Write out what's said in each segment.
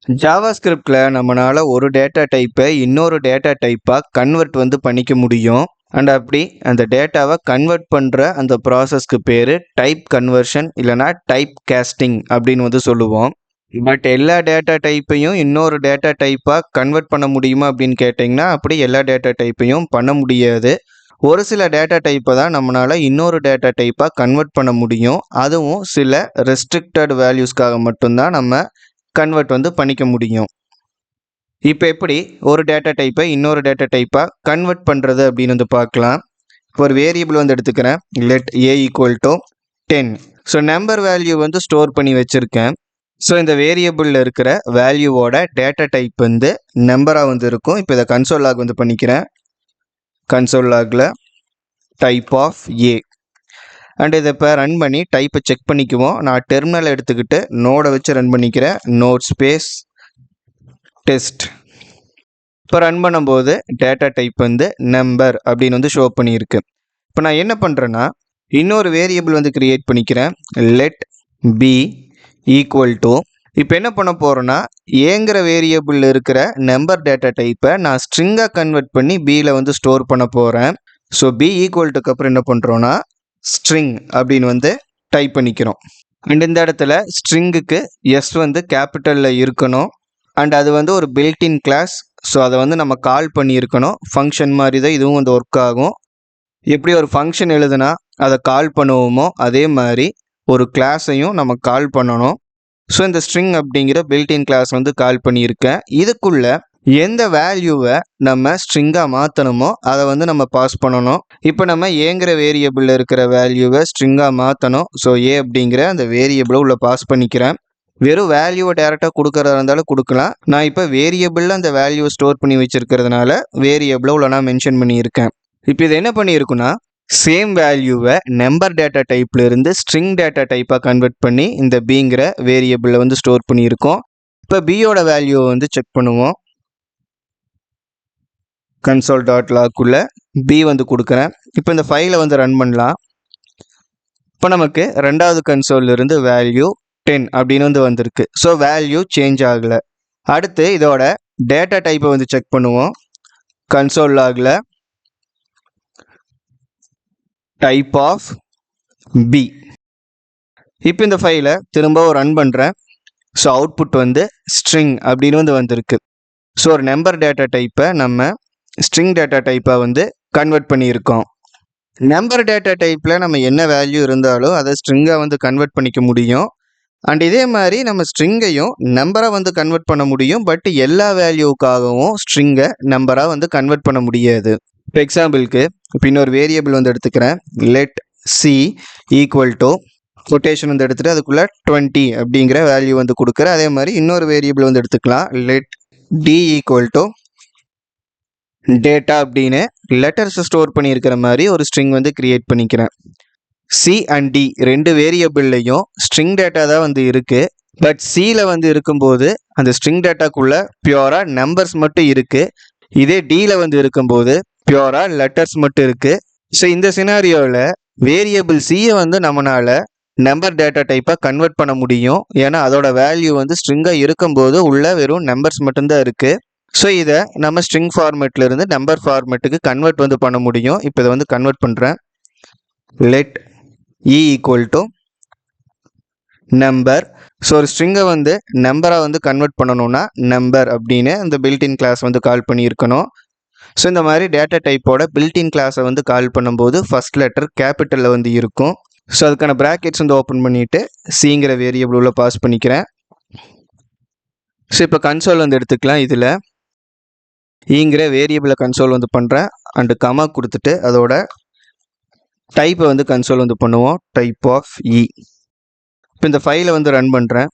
ஜாவாஸ்கிரிப்ட்ல நம்மளால ஒரு டேட்டா டைப்பை இன்னொரு டேட்டா டைப்பாக கன்வெர்ட் பண்ணிக்க முடியும். அண்ட் அப்படி அந்த டேட்டாவை கன்வெர்ட் பண்ணுற அந்த ப்ராசஸ்க்கு பேர் டைப் கன்வர்ஷன் இல்லைனா டைப் கேஸ்டிங் அப்படின்னு சொல்லுவோம். பட் எல்லா டேட்டா டைப்பையும் இன்னொரு டேட்டா டைப்பாக கன்வெர்ட் பண்ண முடியுமா அப்படின்னு கேட்டிங்கன்னா அப்படி எல்லா டேட்டா டைப்பையும் பண்ண முடியாது. ஒரு சில டேட்டா டைப்பை தான் நம்மளால் இன்னொரு டேட்டா டைப்பாக கன்வெர்ட் பண்ண முடியும். அதுவும் சில ரெஸ்ட்ரிக்டட் வேல்யூஸ்க்காக மட்டும்தான் நம்ம கன்வெர்ட் பண்ணிக்க முடியும். இப்போ எப்படி ஒரு டேட்டா டைப்பை இன்னொரு டேட்டா டைப்பாக கன்வெர்ட் பண்ணுறது அப்படின்னு பார்க்கலாம். இப்போ ஒரு வேரியபிள் எடுத்துக்கிறேன். Let a = 10. So number value store பண்ணி வச்சுருக்கேன். ஸோ இந்த வேரியபிளில் இருக்கிற வேல்யூவோட டேட்டா டைப் நம்பராக இருக்கும். இப்போ இதை கன்சோல் லாக் பண்ணிக்கிறேன். கன்சோல் லாகில் டைப் ஆஃப் ஏ அண்ட் இதை இப்போ ரன் பண்ணி டைப்பை செக் பண்ணிக்குவோம். நான் டெர்மினலை எடுத்துக்கிட்டு நோடை வச்சு ரன் பண்ணிக்கிறேன். Note space test. இப்போ ரன் பண்ணும்போது டேட்டா டைப் நம்பர் அப்படின்னு ஷோ பண்ணியிருக்கு. இப்போ நான் என்ன பண்ணுறேன்னா இன்னொரு வேரியபிள் கிரியேட் பண்ணிக்கிறேன். லெட் பி ஈக்குவல் டு இப்போ என்ன பண்ண போகிறேன்னா ஏங்கிற வேரியபிள் இருக்கிற நம்பர் டேட்டா டைப்பை நான் ஸ்ட்ரிங்காக கன்வெர்ட் பண்ணி பியில் ஸ்டோர் பண்ண போகிறேன். ஸோ பி ஈக்குவல் டுக்கு அப்புறம் என்ன பண்ணுறோன்னா ஸ்ட்ரிங் அப்படின்னு டைப் பண்ணிக்கிறோம். அண்ட் இந்த இடத்துல ஸ்ட்ரிங்குக்கு எஸ் கேபிட்டலில் இருக்கணும். அண்ட் அது ஒரு பில்டின் கிளாஸ். ஸோ அதை நம்ம கால் பண்ணியிருக்கணும். ஃபங்க்ஷன் மாதிரி தான் இதுவும் ஒர்க் ஆகும். எப்படி ஒரு ஃபங்க்ஷன் எழுதுனா அதை கால் பண்ணுவோமோ அதே மாதிரி ஒரு கிளாஸையும் நம்ம கால் பண்ணணும். ஸோ இந்த ஸ்ட்ரிங் அப்படிங்கிற பில்டின் கிளாஸ் கால் பண்ணியிருக்கேன். இதுக்குள்ள எந்த வேல்யூவை நம்ம ஸ்ட்ரிங்காக மாற்றணுமோ அதை நம்ம பாஸ் பண்ணணும். இப்போ நம்ம ஏங்கிற வேரியபிளில் இருக்கிற வேல்யூவை ஸ்ட்ரிங்காக மாற்றணும். ஸோ ஏ அப்படிங்கிற அந்த வேரியபிளை உள்ள பாஸ் பண்ணிக்கிறேன். வெறும் வேல்யூவை டேரெக்டாக கொடுக்கறதா இருந்தாலும் கொடுக்கலாம். நான் இப்போ வேரியபிளில் அந்த வேல்யூவை ஸ்டோர் பண்ணி வச்சுருக்கிறதுனால வேரியபிளை உள்ள நான் மென்ஷன் பண்ணியிருக்கேன். இப்போ இது என்ன பண்ணியிருக்குன்னா சேம் வேல்யூவை நம்பர் டேட்டா டைப்ல இருந்து ஸ்ட்ரிங் டேட்டா டைப்பாக கன்வெர்ட் பண்ணி இந்த பிங்கிற வேரியபிளில் ஸ்டோர் பண்ணியிருக்கோம். இப்போ பியோட வேல்யூவை செக் பண்ணுவோம். கன்சோல் டாட் லாக்குள்ள பி கொடுக்குறேன். இப்போ இந்த ஃபைலை ரன் பண்ணலாம். இப்போ நமக்கு ரெண்டாவது கன்சோல்ல இருந்து வேல்யூ 10 அப்படின்னு வந்திருக்கு. ஸோ வேல்யூ சேஞ்ச் ஆகலை. அடுத்து இதோட டேட்டா டைப்பை செக் பண்ணுவோம். கன்சோல் லாகில் டைப் ஆஃப் பி. இப்போ இந்த ஃபைலை திரும்ப ரன் பண்ணுறேன். ஸோ அவுட்புட் ஸ்ட்ரிங் அப்படின்னு வந்திருக்கு. ஸோ ஒரு நம்பர் டேட்டா டைப்பை நம்ம ஸ்ட்ரிங் டேட்டா டைப்பாக கன்வெர்ட் பண்ணியிருக்கோம். நம்பர் டேட்டா டைப்பில் நம்ம என்ன வேல்யூ இருந்தாலும் அதை ஸ்ட்ரிங்காக கன்வெர்ட் பண்ணிக்க முடியும். அண்ட் இதே மாதிரி நம்ம ஸ்ட்ரிங்கையும் நம்பராக கன்வெர்ட் பண்ண முடியும். பட் எல்லா வேல்யூக்காகவும் ஸ்ட்ரிங்கை நம்பராக கன்வெர்ட் பண்ண முடியாது. இப்போ எக்ஸாம்பிளுக்கு இப்போ இன்னொரு வேரியபிள் எடுத்துக்கிறேன். Let see equal to quotation எடுத்துகிட்டு அதுக்குள்ளே 20 அப்படிங்கிற வேல்யூ கொடுக்குறேன். அதே மாதிரி இன்னொரு வேரியபிள் எடுத்துக்கலாம். Let d equal to data அப்படின்னு லெட்டர்ஸை ஸ்டோர் பண்ணியிருக்கிற மாதிரி ஒரு ஸ்ட்ரிங் கிரியேட் பண்ணிக்கிறேன். சி அண்ட் டி ரெண்டு வேரியபிள்லையும் ஸ்ட்ரிங் டேட்டா தான் இருக்குது. பட் சியில் இருக்கும்போது அந்த ஸ்ட்ரிங் டேட்டாக்குள்ளே பியூராக நம்பர்ஸ் மட்டும் இருக்குது. இதே டியில் இருக்கும்போது பியூராக லெட்டர்ஸ் மட்டும் இருக்குது. ஸோ இந்த சினாரியோவில் வேரியபிள் சியை நம்மளால் நம்பர் டேட்டா டைப்பாக கன்வெர்ட் பண்ண முடியும். ஏன்னா அதோட வேல்யூ ஸ்ட்ரிங்காக இருக்கும்போது உள்ள வெறும் நம்பர்ஸ் மட்டும்தான் இருக்குது. ஸோ இதை நம்ம ஸ்ட்ரிங் ஃபார்மேட்லேருந்து நம்பர் ஃபார்மேட்டுக்கு கன்வெர்ட் பண்ண முடியும். இப்போ இதை கன்வெர்ட் பண்ணுறேன். Let E equal to number. So ஒரு ஸ்ட்ரிங்கை நம்பராக கன்வெர்ட் பண்ணணும்னா நம்பர் அப்படின்னு அந்த பில்டின் கிளாஸ் கால் பண்ணியிருக்கணும். ஸோ இந்த மாதிரி டேட்டா டைப்போட பில்டின் கிளாஸை கால் பண்ணும்போது ஃபர்ஸ்ட் லெட்டர் கேபிட்டலில் இருக்கும். ஸோ அதுக்கான ப்ராக்கெட்ஸ் ஓப்பன் பண்ணிவிட்டு சிங்கிற வேரியபிள் உள்ள பாஸ் பண்ணிக்கிறேன். ஸோ இப்போ கன்சோல் எடுத்துக்கலாம். இதில் ஈங்கிற வேரியபிளை கன்சோல் பண்ணுறேன். அண்டு கமா கொடுத்துட்டு அதோட டைப்பை கன்சோல் பண்ணுவோம். டைப் ஆஃப் இ. இப்போ இந்த ஃபைலை ரன் பண்ணுறேன்.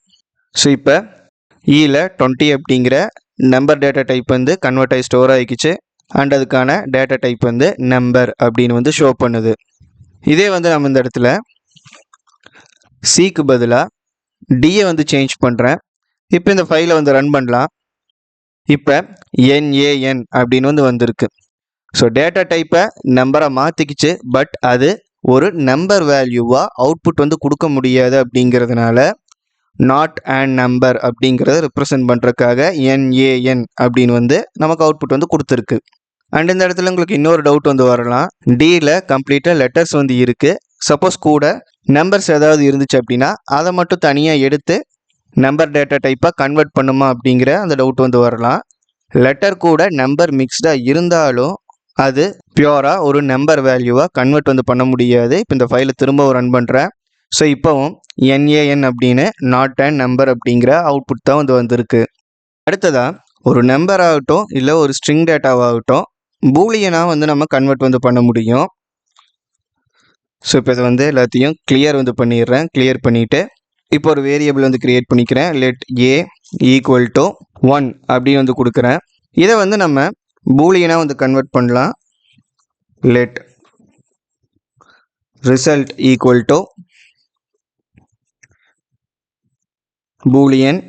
ஸோ இப்போ இயில் 20 அப்படிங்கிற நம்பர் டேட்டா டைப் கன்வெர்ட் ஆகி ஸ்டோர் ஆகிக்கிச்சு. அண்ட் அதுக்கான டேட்டா டைப் நம்பர் அப்படின்னு ஷோ பண்ணுது. இதே நம்ம இந்த இடத்துல சிக்கு பதிலாக டியை சேஞ்ச் பண்ணுறேன். இப்போ இந்த ஃபைலை ரன் பண்ணலாம். இப்போ NaN அப்படின்னு வந்திருக்கு. ஸோ டேட்டா டைப்பை நம்பராக மாற்றிக்கிச்சு. பட் அது ஒரு நம்பர் வேல்யூவாக அவுட்புட் கொடுக்க முடியாது. அப்படிங்கிறதுனால நாட் அண்ட் நம்பர் அப்படிங்கிறத ரெப்ரசன்ட் பண்ணுறதுக்காக NaN அப்படின்னு வந்து நமக்கு அவுட்புட் வந்து கொடுத்துருக்கு. அண்ட் இந்த இடத்துல உங்களுக்கு இன்னொரு டவுட் வந்து வரலாம். Dல கம்ப்ளீட்டாக லெட்டர்ஸ் வந்து இருக்குது. சப்போஸ் கூட நம்பர்ஸ் ஏதாவது இருந்துச்சு அப்படின்னா அதை மட்டும் தனியாக எடுத்து நம்பர் டேட்டா டைப்பாக கன்வெர்ட் பண்ணுமா அப்படிங்கிற அந்த டவுட் வந்து வரலாம். லெட்டர் கூட நம்பர் மிக்ஸ்டாக இருந்தாலும் அது பியூராக ஒரு நம்பர் வேல்யூவாக கன்வெர்ட் வந்து பண்ண முடியாது. இப்போ இந்த ஃபைலை திரும்ப ரன் பண்ணுறேன். ஸோ இப்போவும் NaN அப்படின்னு நாட் அண்ட் நம்பர் அப்படிங்கிற அவுட்புட் தான் வந்து வந்திருக்கு. அடுத்ததாக ஒரு நம்பர் ஆகட்டும் இல்லை ஒரு ஸ்ட்ரிங் டேட்டாவாகட்டும் பூலியனாக வந்து நம்ம கன்வெர்ட் வந்து பண்ண முடியும். ஸோ இப்போ இதை வந்து எல்லாத்தையும் கிளியர் வந்து பண்ணிடுறேன். கிளியர் பண்ணிவிட்டு இப்போ ஒரு வேரியபிள் வந்து கிரியேட் பண்ணிக்கிறேன். லெட் A ஈக்குவல் டு 1 அப்படின்னு வந்து கொடுக்குறேன். இதை வந்து நம்ம பூலியனாக வந்து கன்வெர்ட் பண்ணலாம். Let result equal to boolean.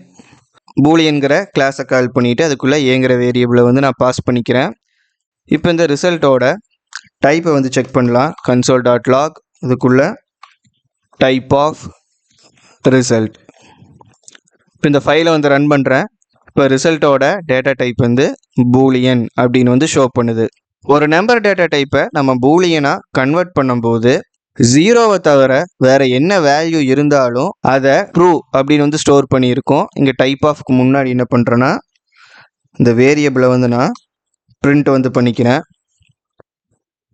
பூலியன்கிற கிளாஸை கால் பண்ணிவிட்டு அதுக்குள்ளே ஏங்கிற வேரியபிளை வந்து நான் பாஸ் பண்ணிக்கிறேன். இப்போ இந்த ரிசல்ட்டோட டைப்பை வந்து செக் பண்ணலாம். console.log இதுக்குள்ளே டைப் ஆஃப் ரிசல்ட். இப்போ இந்த ஃபைலை வந்து ரன் பண்ணுறேன். இப்போ ரிசல்ட்டோட டேட்டா டைப் வந்து பூலியன் அப்படின்னு வந்து ஷோ பண்ணுது. ஒரு நம்பர் டேட்டா டைப்பை நம்ம பூலியனாக கன்வெர்ட் பண்ணும்போது 0வை தவிர வேற என்ன வேல்யூ இருந்தாலும் அதை ட்ரூ அப்படின்னு வந்து ஸ்டோர் பண்ணியிருக்கோம். இங்கே டைப் ஆஃப்க்கு முன்னாடி என்ன பண்ணுறேன்னா இந்த வேரியபிளை வந்து நான் பிரிண்ட் வந்து பண்ணிக்கிறேன்.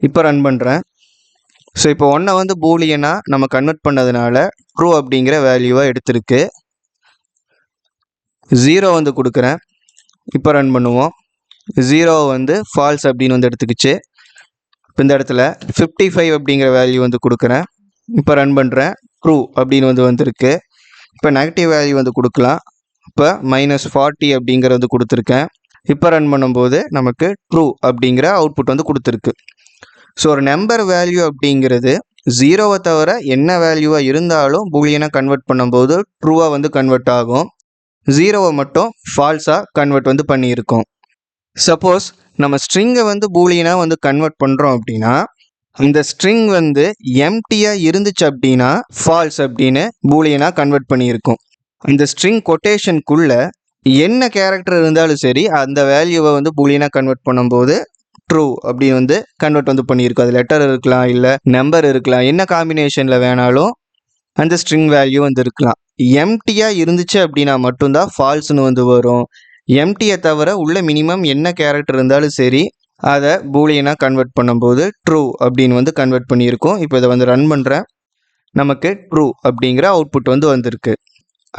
இப்போ ரன் பண்ணுறேன். ஸோ இப்போ 1 வந்து பூலியனாக நம்ம கன்வெர்ட் பண்ணதுனால ட்ரூ அப்படிங்கிற வேல்யூவை எடுத்திருக்கு. 0 வந்து கொடுக்குறேன். இப்போ ரன் பண்ணுவோம். 0 வந்து ஃபால்ஸ் அப்படின்னு வந்து எடுத்துக்கிச்சு. இப்போ இந்த இடத்துல 55 அப்படிங்கிற வேல்யூ வந்து கொடுக்குறேன். இப்போ ரன் பண்ணுறேன். ட்ரூ அப்படின்னு வந்து வந்திருக்கு. இப்போ நெகட்டிவ் வேல்யூ வந்து கொடுக்கலாம். இப்போ -40 அப்படிங்கிற வந்து கொடுத்துருக்கேன். இப்போ ரன் பண்ணும்போது நமக்கு ட்ரூ அப்படிங்கிற அவுட்புட் வந்து கொடுத்துருக்கு. ஸோ ஒரு நம்பர் வேல்யூ அப்படிங்கிறது 0வை தவிர என்ன வேல்யூவாக இருந்தாலும் பூலியனாக கன்வெர்ட் பண்ணும்போது ட்ரூவாக வந்து கன்வெர்ட் ஆகும். 0வை மட்டும் ஃபால்ஸாக கன்வெர்ட் வந்து பண்ணியிருக்கோம். சப்போஸ் நம்ம ஸ்ட்ரிங்கை வந்து பூலியனாக வந்து கன்வெர்ட் பண்ணுறோம் அப்படின்னா அந்த ஸ்ட்ரிங் வந்து எம்டியாக இருந்துச்சு அப்படின்னா ஃபால்ஸ் அப்படின்னு பூலியனாக கன்வெர்ட் பண்ணியிருக்கோம். அந்த ஸ்ட்ரிங் கொட்டேஷனுக்குள்ளே என்ன கேரக்டர் இருந்தாலும் சரி அந்த வேல்யூவை வந்து பூலியனாக கன்வெர்ட் பண்ணும்போது ட்ரூ அப்படின்னு வந்து கன்வெர்ட் வந்து பண்ணியிருக்கோம். அது லெட்டர் இருக்கலாம், இல்லை நம்பர் இருக்கலாம், என்ன காம்பினேஷனில் வேணாலும் அந்த ஸ்ட்ரிங் வேல்யூ வந்து இருக்கலாம். எம்டியாக இருந்துச்சு அப்படின்னா மட்டும்தான் ஃபால்ஸ்னு வந்து வரும். எம்டியை தவிர உள்ள மினிமம் என்ன கேரக்டர் இருந்தாலும் சரி அதை பூலியனாக கன்வெர்ட் பண்ணும்போது ட்ரூ அப்படின்னு வந்து கன்வெர்ட் பண்ணியிருக்கோம். இப்போ இதை வந்து ரன் பண்ணுறேன். நமக்கு ட்ரூ அப்படிங்கிற அவுட்புட் வந்து வந்திருக்கு.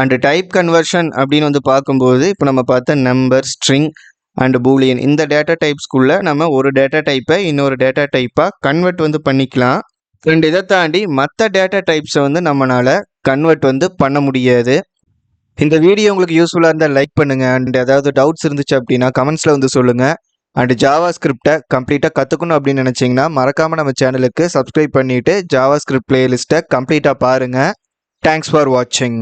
அண்டு டைப் கன்வர்ஷன் அப்படின்னு வந்து பார்க்கும்போது இப்போ நம்ம பார்த்த நம்பர், ஸ்ட்ரிங் அண்ட் பூலியன் இந்த டேட்டா டைப்ஸ்குள்ளே நம்ம ஒரு டேட்டா டைப்பை இன்னொரு டேட்டா டைப்பாக கன்வெர்ட் வந்து பண்ணிக்கலாம். அண்ட் இதை தாண்டி மற்ற டேட்டா டைப்ஸை வந்து நம்மளால் கன்வெர்ட் வந்து பண்ண முடியாது. இந்த வீடியோ உங்களுக்கு யூஸ்ஃபுல்லாக இருந்தால் லைக் பண்ணுங்கள். அண்ட் ஏதாவது டவுட்ஸ் இருந்துச்சு அப்படின்னா கமெண்ட்ஸில் வந்து சொல்லுங்கள். அண்ட் ஜாவா ஸ்கிரிப்டை கம்ப்ளீட்டாக கற்றுக்கணும் அப்படின்னு நினச்சிங்கன்னா மறக்காமல் நம்ம சேனலுக்கு சப்ஸ்கிரைப் பண்ணிவிட்டு ஜாவா ஸ்கிரிப்ட் பிளேலிஸ்ட்டை கம்ப்ளீட்டாக பாருங்கள். தேங்க்ஸ் ஃபார் வாட்சிங்.